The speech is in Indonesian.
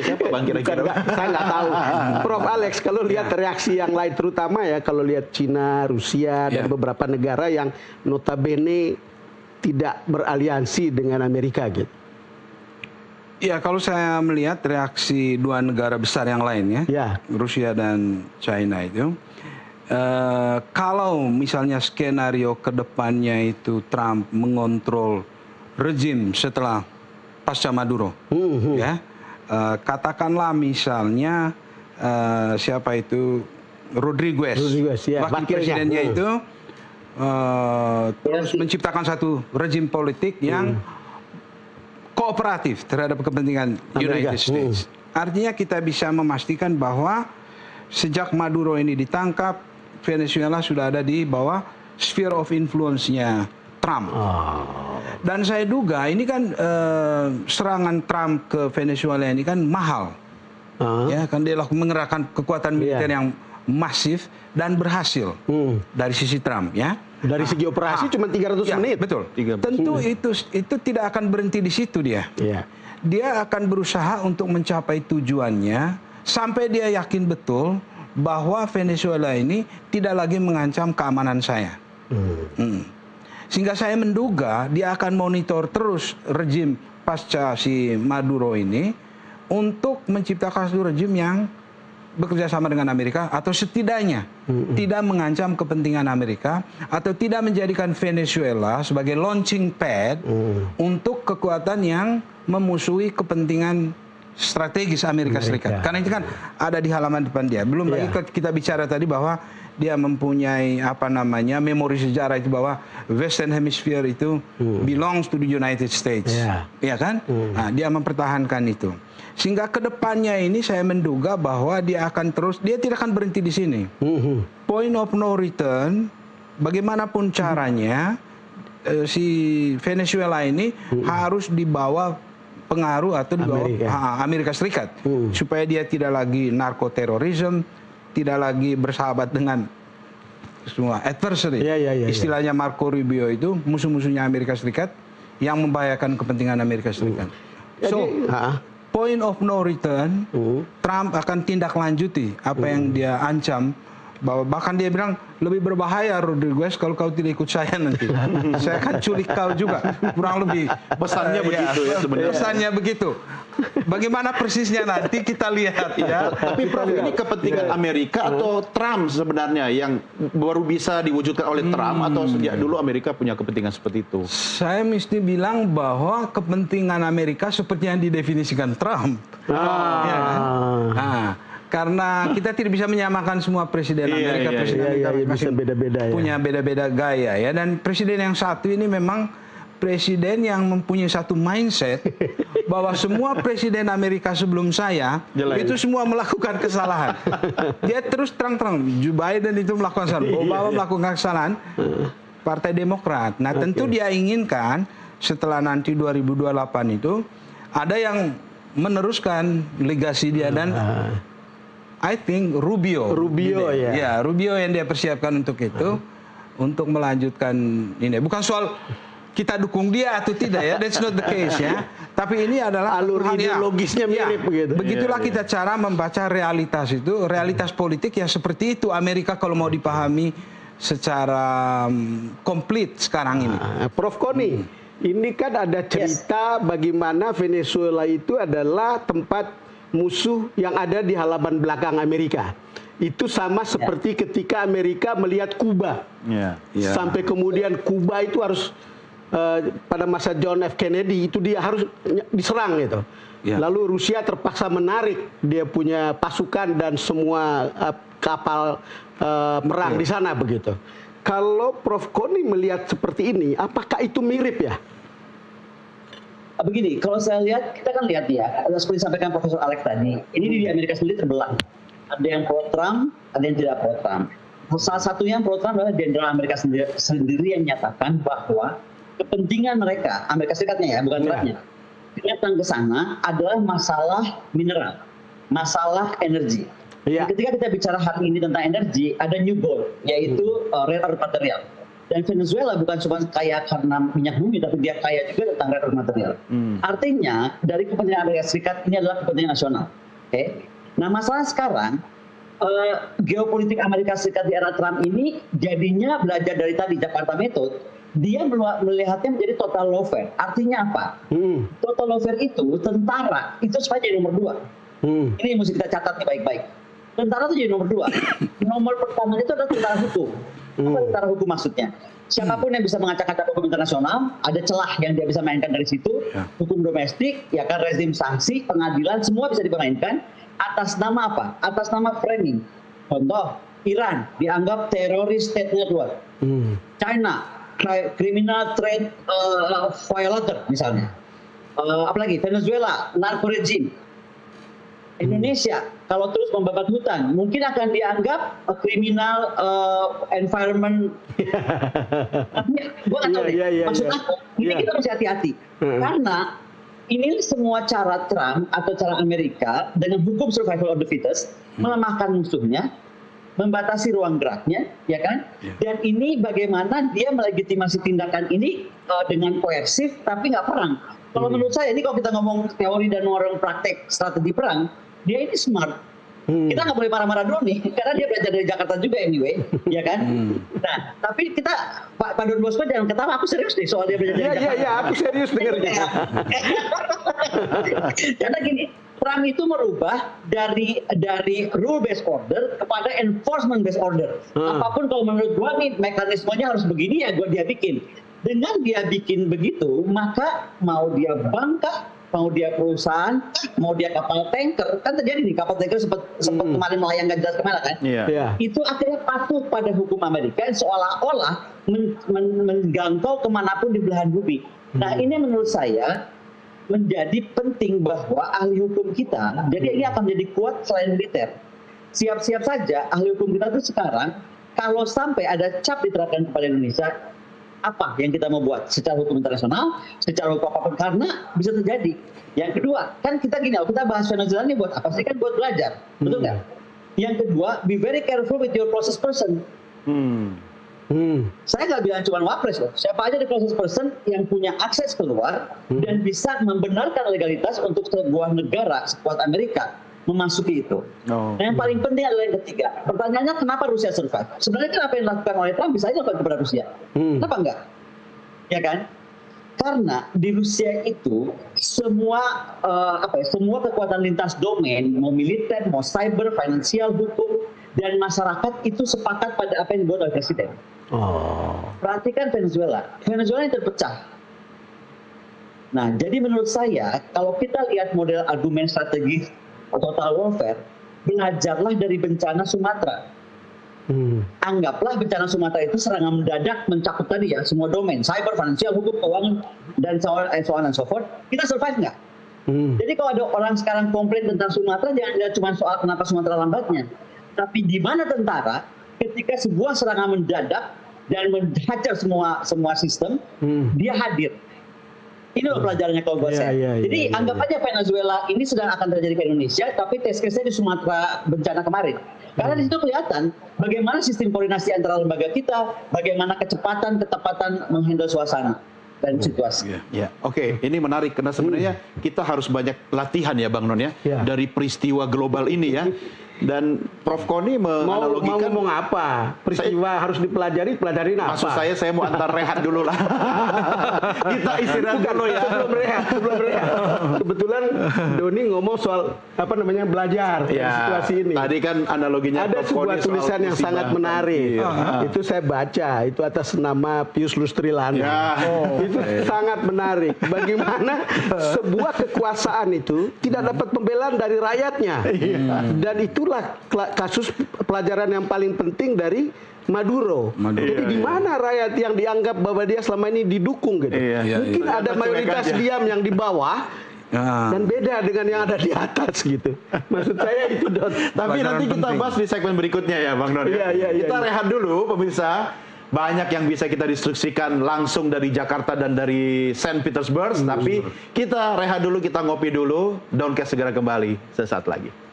Siapa Bang kira-kira? Saya nggak tahu. Prof Alex, kalau lihat reaksi yang lain, terutama ya kalau lihat Cina, Rusia, dan beberapa negara yang notabene tidak beraliansi dengan Amerika gitu. Ya, kalau saya melihat reaksi dua negara besar yang lain ya, Rusia dan China itu, kalau misalnya skenario kedepannya itu Trump mengontrol rejim setelah pasca Maduro, ya, katakanlah misalnya siapa itu Rodriguez ya, wakil presidennya itu terus menciptakan satu rejim politik yang kooperatif terhadap kepentingan United States. Artinya kita bisa memastikan bahwa sejak Maduro ini ditangkap, Venezuela sudah ada di bawah sphere of influence-nya Trump. Dan saya duga ini kan serangan Trump ke Venezuela ini kan mahal. Ya, kan dia mengerahkan kekuatan militer yang masif dan berhasil dari sisi Trump, ya. Dari segi operasi cuma 300 menit. Betul. Tentu itu tidak akan berhenti di situ dia. Dia akan berusaha untuk mencapai tujuannya sampai dia yakin betul bahwa Venezuela ini tidak lagi mengancam keamanan saya. Sehingga saya menduga dia akan monitor terus rejim pasca si Maduro ini untuk menciptakan satu rejim yang bekerja sama dengan Amerika atau setidaknya tidak mengancam kepentingan Amerika atau tidak menjadikan Venezuela sebagai launching pad untuk kekuatan yang memusuhi kepentingan strategis Amerika Serikat. Karena itu kan ada di halaman depan dia. Belum lagi kita bicara tadi bahwa dia mempunyai memori sejarah itu bahwa Western Hemisphere itu belongs to the United States. Ya kan? Nah, dia mempertahankan itu. Sehingga kedepannya ini saya menduga bahwa dia tidak akan berhenti di sini. Point of no return, bagaimanapun caranya, si Venezuela ini harus dibawa pengaruh atau di bawah Amerika Serikat. Supaya dia tidak lagi narkoterorisme, tidak lagi bersahabat dengan semua adversary. Istilahnya Marco Rubio itu musuh-musuhnya Amerika Serikat yang membahayakan kepentingan Amerika Serikat. Point of no return, Trump akan tindak lanjuti apa yang dia ancam, bahwa bahkan dia bilang lebih berbahaya Rodriguez kalau kau tidak ikut saya nanti. Saya akan culik kau juga, kurang lebih. Pesannya begitu ya sebenarnya. Pesannya begitu. Bagaimana persisnya nanti kita lihat ya. Tapi Prof, ini kepentingan Amerika atau Trump sebenarnya yang baru bisa diwujudkan oleh Trump atau sejak dulu Amerika punya kepentingan seperti itu? Saya mesti bilang bahwa kepentingan Amerika seperti yang didefinisikan Trump. Ya kan? Karena kita tidak bisa menyamakan semua presiden Amerika, bisa beda-beda ya. Punya beda-beda gaya ya. Dan presiden yang satu ini memang presiden yang mempunyai satu mindset bahwa semua presiden Amerika sebelum saya itu semua melakukan kesalahan. Dia terus terang-terang, Joe Biden itu melakukan kesalahan, Obama melakukan kesalahan, Partai Demokrat. Nah tentu dia inginkan setelah nanti 2028 itu ada yang meneruskan legasi dia dan I think Rubio yang dia persiapkan untuk itu, untuk melanjutkan ini. Bukan soal kita dukung dia atau tidak ya, that's not the case ya. Tapi ini adalah alur ideologisnya mirip begitu. Begitulah kita cara membaca realitas itu, realitas politik ya seperti itu Amerika kalau mau dipahami secara komplit sekarang ini. Prof Koni, ini kan ada cerita bagaimana Venezuela itu adalah tempat musuh yang ada di halaman belakang Amerika. Itu sama seperti ketika Amerika melihat Kuba. Sampai kemudian Kuba itu harus pada masa John F. Kennedy itu dia harus diserang gitu. Lalu Rusia terpaksa menarik dia punya pasukan dan semua kapal perang di sana begitu. Kalau Prof Koni melihat seperti ini, apakah itu mirip ya? Begini, kalau saya lihat, kita kan lihat ya, seperti disampaikan Profesor Alex tadi, ini di Amerika sendiri terbelah. Ada yang pro Trump, ada yang tidak pro Trump. Salah satunya yang pro Trump adalah Jenderal Amerika sendiri yang menyatakan bahwa kepentingan mereka, Amerika Serikatnya ya, bukan Trumpnya, datang ke sana adalah masalah mineral, masalah energi. Ketika kita bicara hari ini tentang energi, ada new goal, yaitu rare earth material. Dan Venezuela bukan cuma kaya karena minyak bumi, tapi dia kaya juga tentang resource material. Artinya dari kepentingan Amerika Serikat ini adalah kepentingan nasional. Oke. Nah masalah sekarang geopolitik Amerika Serikat di era Trump ini jadinya belajar dari tadi Jakarta Method. Dia melihatnya menjadi total lawfare. Artinya apa? Total lawfare itu tentara itu supaya jadi nomor 2. Ini yang mesti kita catat nih baik-baik. Tentara itu jadi nomor 2. Nomor pertama itu adalah tentara hukum. Apa tentara hukum maksudnya? Siapapun yang bisa mengacak-acak hukum internasional, ada celah yang dia bisa mainkan dari situ. Hukum domestik, ya kan, rezim sanksi, pengadilan, semua bisa dimainkan. Atas nama apa? Atas nama framing. Contoh, Iran dianggap teroris state network. China, criminal trade violator misalnya. Apalagi Venezuela, narco regime. Indonesia kalau terus membabat hutan mungkin akan dianggap kriminal environment. Gue nggak tahu deh. Maksud aku ini kita mesti hati-hati karena ini semua cara Trump atau cara Amerika dengan hukum survival of the fittest melemahkan musuhnya, membatasi ruang geraknya, ya kan? Dan ini bagaimana dia melegitimasi tindakan ini dengan koersif tapi nggak perang. Kalau menurut saya ini kalau kita ngomong teori dan orang praktek strategi perang, dia ini smart. Kita nggak boleh marah-marah dulu nih, karena dia belajar dari Jakarta juga anyway, ya kan? Nah, tapi kita Pak Don Bosco jangan ketawa, aku serius nih soal dia belajar dari Jakarta. Iya, aku serius dengarnya. Karena gini, Trump itu merubah dari rule based order kepada enforcement based order. Apapun kalau menurut gua nih mekanismenya harus begini ya dia bikin. Dengan dia bikin begitu, maka mau dia bank kah, mau dia perusahaan, mau dia kapal tanker, kan terjadi nih kapal tanker sempat kemarin melayang nggak jelas kemana kan? Itu akhirnya patuh pada hukum Amerika yang seolah-olah menggangkau kemanapun di belahan bumi. Nah ini menurut saya menjadi penting bahwa ahli hukum kita, jadi ini akan menjadi kuat selain militer. Siap-siap saja ahli hukum kita itu sekarang, kalau sampai ada cap diterapkan kepada Indonesia, apa yang kita mau buat secara hukum internasional, secara hukum apapun, karena bisa terjadi. Yang kedua, kan kita gini, kita bahas Venezuela ini buat apa sih? Kan buat belajar, betul nggak? Yang kedua, be very careful with your process person. Saya nggak bilang cuma wapres loh, siapa aja di process person yang punya akses keluar dan bisa membenarkan legalitas untuk sebuah negara sekuat Amerika memasuki itu. Nah, yang paling penting adalah yang ketiga. Pertanyaannya kenapa Rusia survive? Sebenarnya kan apa yang dilakukan oleh Trump bisa aja dilakukan kepada Rusia. Kenapa enggak? Ya kan? Karena di Rusia itu semua semua kekuatan lintas domain, mau militer, mau cyber, finansial, hukum, dan masyarakat itu sepakat pada apa yang dibuat oleh presiden. Perhatikan Venezuela. Venezuela yang terpecah. Nah, jadi menurut saya kalau kita lihat model argumen strategis total warfare, belajarlah dari bencana Sumatera. Anggaplah bencana Sumatera itu serangan mendadak mencakup tadi ya semua domain, cyber, finansial, hukum, keuangan, dan so on and so forth. Kita survive nggak? Jadi kalau ada orang sekarang komplain tentang Sumatera, jangan lihat cuma soal kenapa Sumatera lambatnya, tapi di mana tentara ketika sebuah serangan mendadak dan menghajar semua sistem, dia hadir. Ini loh pelajarannya kalau buat saya. Jadi anggap aja Venezuela ini sedang akan terjadi ke Indonesia, tapi test case-nya di Sumatera bencana kemarin. Karena di situ kelihatan bagaimana sistem koordinasi antara lembaga kita, bagaimana kecepatan, ketepatan menghandle suasana dan situasi. Oke, ini menarik karena sebenarnya kita harus banyak latihan ya Bang Non ya, dari peristiwa global ini ya. Dan Prof Koni menganalogikan mau ngomong apa? Peristiwa harus dipelajari, pelajarin apa? Maksud saya mau antar rehat dulu lah. Kita istirahat dulu ya. Sebelum rehat. Kebetulan Doni ngomong soal belajar dari situasi ini. Tadi kan analoginya ada Prof sebuah Koni tulisan yang sangat menarik. Itu saya baca, itu atas nama Pius Lustrilana. Itu sangat menarik. Bagaimana sebuah kekuasaan itu tidak dapat pembelaan dari rakyatnya. Dan itulah kasus pelajaran yang paling penting dari Maduro. Jadi di mana rakyat yang dianggap bahwa dia selama ini didukung gitu. Mungkin ada mayoritas diam yang di bawah dan beda dengan yang ada di atas gitu. Maksud saya itu Don. Tapi nanti kita bahas di segmen berikutnya ya Bang Don. Kita rehat dulu pemirsa. Banyak yang bisa kita distribusikan langsung dari Jakarta dan dari Saint Petersburg. Tapi kita rehat dulu, kita ngopi dulu. Downcast segera kembali sesaat lagi.